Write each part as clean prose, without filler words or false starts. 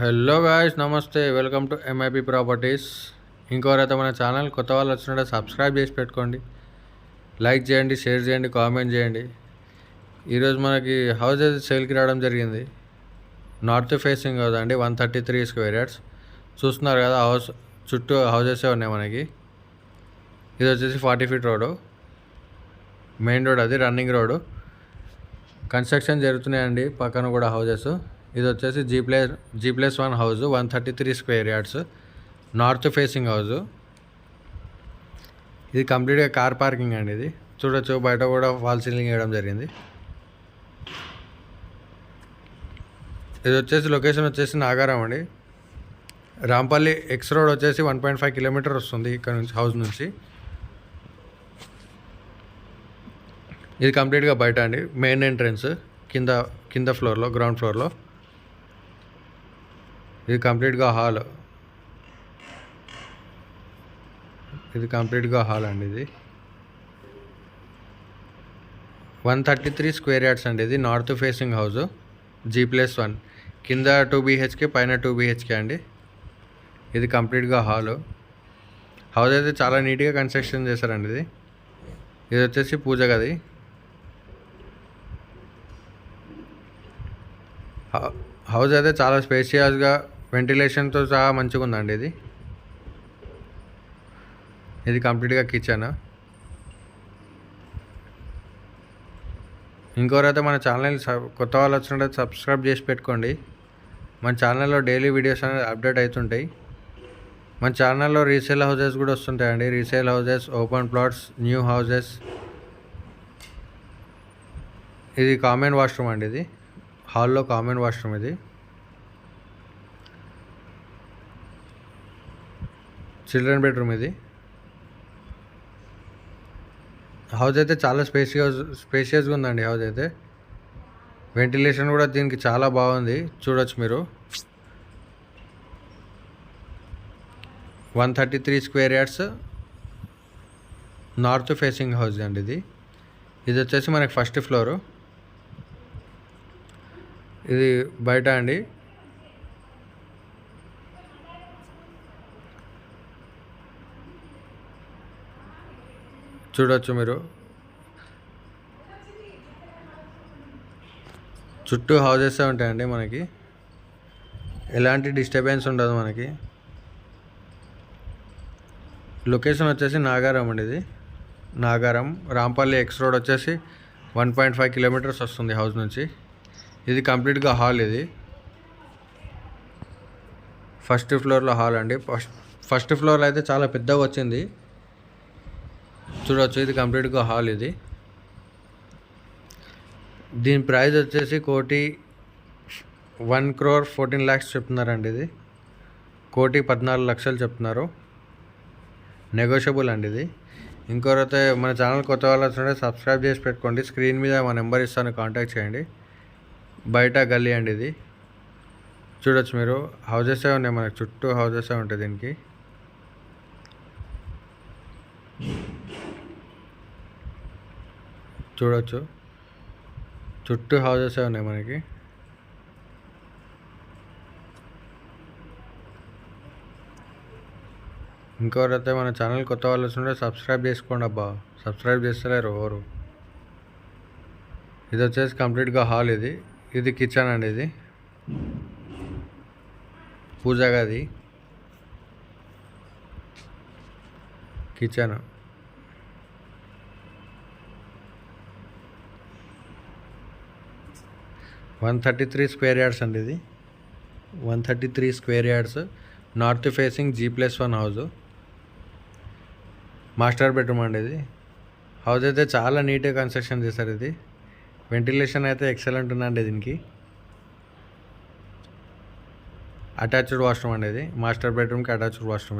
Hello guys, నమస్తే. Welcome to MIP properties. ఇంకోరైతే మన ఛానల్ కొత్త వాళ్ళు వచ్చినట్టు సబ్స్క్రైబ్ చేసి పెట్టుకోండి. లైక్ చేయండి, షేర్ చేయండి, కామెంట్ చేయండి. ఈరోజు మనకి హౌసెస్ సేల్కి రావడం జరిగింది. నార్త్ ఫేసింగ్ హౌస్ అండి, 133 స్క్వేర్ యార్డ్స్. చూస్తున్నారు కదా, హౌస్ చుట్టూ హౌసెసే ఉన్నాయి మనకి. ఇది వచ్చేసి 40 ఫీట్ రోడ్డు, మెయిన్ రోడ్, అది రన్నింగ్ రోడ్డు. కన్స్ట్రక్షన్ జరుగుతున్నాయండి, పక్కన కూడా హౌసెస్. ఇది వచ్చేసి G+1 house, 133 square yards, north facing house. ఇది కంప్లీట్గా కార్ పార్కింగ్ అండి. ఇది చూడొచ్చు, బయట కూడా ఫాల్ సీలింగ్ వేయడం జరిగింది. ఇది వచ్చేసి లొకేషన్ వచ్చేసి నాగారం అండి. రాంపల్లి ఎక్స్ రోడ్ వచ్చేసి 1.5 కిలోమీటర్ వస్తుంది ఇక్కడ నుంచి, హౌస్ నుంచి. ఇది కంప్లీట్గా బయట అండి, మెయిన్ ఎంట్రన్స్ కింద ఫ్లోర్లో, గ్రౌండ్ ఫ్లోర్లో. ఇది కంప్లీట్గా హాల్. అండి. ఇది 133 స్క్వేర్ యార్డ్స్ అండి. ఇది నార్త్ ఫేసింగ్ హౌస్, G+1. కింద 2 BHK, పైన 2 BHK అండి. ఇది కంప్లీట్గా హాల్. హౌస్ అయితే చాలా నీట్గా కన్స్ట్రక్షన్ చేశారండి. ఇది వచ్చేసి పూజ గది. హౌస్ అయితే చాలా స్పేషియస్గా, వెంటిలేషన్తో సహా మంచిగా ఉందండి. ఇది కంప్లీట్గా కిచెన్. ఇంకోరైతే మన ఛానల్ కొత్త వాళ్ళు వచ్చినట్టు సబ్స్క్రైబ్ చేసి పెట్టుకోండి. మన ఛానల్లో డైలీ వీడియోస్ అనేది అప్డేట్ అవుతుంటాయి. మన ఛానల్లో రీసేల్ హౌసెస్ కూడా వస్తుంటాయండి. Resale houses, open plots, new houses. ఇది కామన్ వాష్రూమ్ అండి. ఇది హాల్లో కామన్ వాష్రూమ్. ఇది చిల్డ్రన్ బెడ్రూమ్. ఇది హౌస్ అయితే చాలా స్పేషియస్గా ఉందండి. హౌస్ అయితే వెంటిలేషన్ కూడా దీనికి చాలా బాగుంది, చూడొచ్చు మీరు. 133 square yards, north facing house అండి. ఇది వచ్చేసి మనకి ఫస్ట్ ఫ్లోరు. ఇది బయట అండి. చూడొచ్చు మీరు, చుట్టూ హౌసెస్ ఉంటాయండి మనకి. ఎలాంటి డిస్టర్బెన్స్ ఉండదు మనకి. లొకేషన్ వచ్చేసి నాగారం అండి. ఇది నాగారం, రాంపల్లి ఎక్స్ రోడ్ వచ్చేసి 1.5 కిలోమీటర్స్ వస్తుంది హౌస్ నుంచి. ఇది కంప్లీట్గా హాల్. ఇది ఫస్ట్ ఫ్లోర్లో హాల్ అండి. ఫస్ట్ ఫ్లోర్లో అయితే చాలా పెద్దగా వచ్చింది, చూడవచ్చు. ఇది కంప్లీట్గా హాల్. ఇది దీని ప్రైస్ వచ్చేసి 1,14 lakhs చెప్తున్నారండి. ఇది 1,14 లక్షలు చెప్తున్నారు, నెగోషియబుల్ అండి. ఇది ఇంకోరైతే మన ఛానల్ కొత్త వాళ్ళు వచ్చినట్టు సబ్స్క్రైబ్ చేసి పెట్టుకోండి. స్క్రీన్ మీద మా నెంబర్ ఇస్తాను, కాంటాక్ట్ చేయండి. బయట గల్లీ అండి. ఇది చూడొచ్చు మీరు, హౌజెసే ఉన్నాయి మనకి, చుట్టూ హౌజెసే ఉంటాయి దీనికి. చూడొచ్చు, చుట్టూ హౌజెసే ఉన్నాయి మనకి. ఇంకోరైతే మన ఛానల్ కొత్త వాళ్ళు వచ్చినట్టు సబ్స్క్రైబ్ చేసుకోండి. అబ్బా, సబ్స్క్రైబ్ చేస్తలేరు ఎవరు. ఇది వచ్చేసి కంప్లీట్గా హాల్. ఇది కిచెన్ అండి. ఇది పూజ గది, కిచెన్. వన్ 133 స్క్వేర్ యార్డ్స్ అండి. ఇది 133 square yards, north facing G+1 house, master bedroom అండి. ఇది హౌస్ అయితే చాలా నీట్గా కన్స్ట్రక్షన్ చేశారు. ఇది వెంటిలేషన్ అయితే ఎక్సలెంట్ ఉందండి దీనికి. అటాచ్డ్ వాష్రూమ్ అండి. ఇది మాస్టర్ బెడ్రూమ్కి అటాచ్డ్ వాష్రూమ్.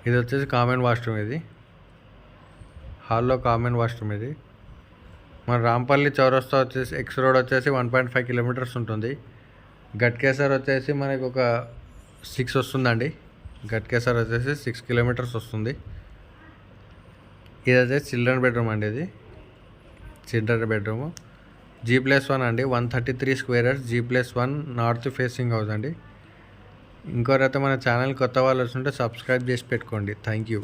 ఇది వచ్చేసి కామన్ వాష్రూమ్. ఇది హాల్లో కామన్ వాష్రూమ్. ఇది మన రాంపల్లి చౌరస్తా వచ్చేసి ఎక్స్ రోడ్ వచ్చేసి 1.5 కిలోమీటర్స్ ఉంటుంది. గట్కేసర్ వచ్చేసి మనకు ఒక 6 వస్తుందండి. గట్కేసర్ వచ్చేసి 6 కిలోమీటర్స్ వస్తుంది. ఇది వచ్చేసి చిల్డ్రన్ బెడ్రూమ్ అండి. ఇది చిల్డ్రన్ బెడ్రూము G+1 అండి. 133 square yards, G+1 north facing house అండి. ఇంకోరైతే మన ఛానల్ కొత్త వాళ్ళు వస్తుంటే సబ్స్క్రైబ్ చేసి పెట్టుకోండి. Thank you.